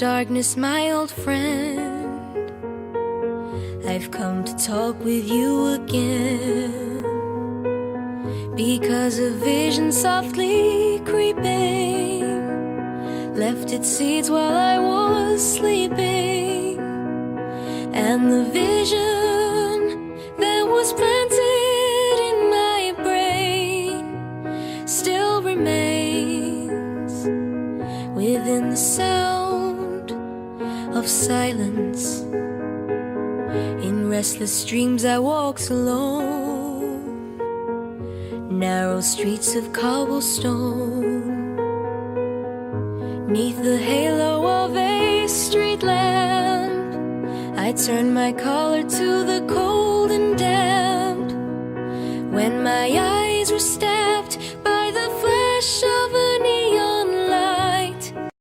darkness, my old friend, I've come to talk with you again, because a vision softly creeping left its seeds while I was sleeping, and the vision that was planted in my brain still remains within the sound of silence. In restless dreams I walked alone, narrow streets of cobblestone, 'neath the halo of a street lamp. I turned my collar to the cold and damp. When my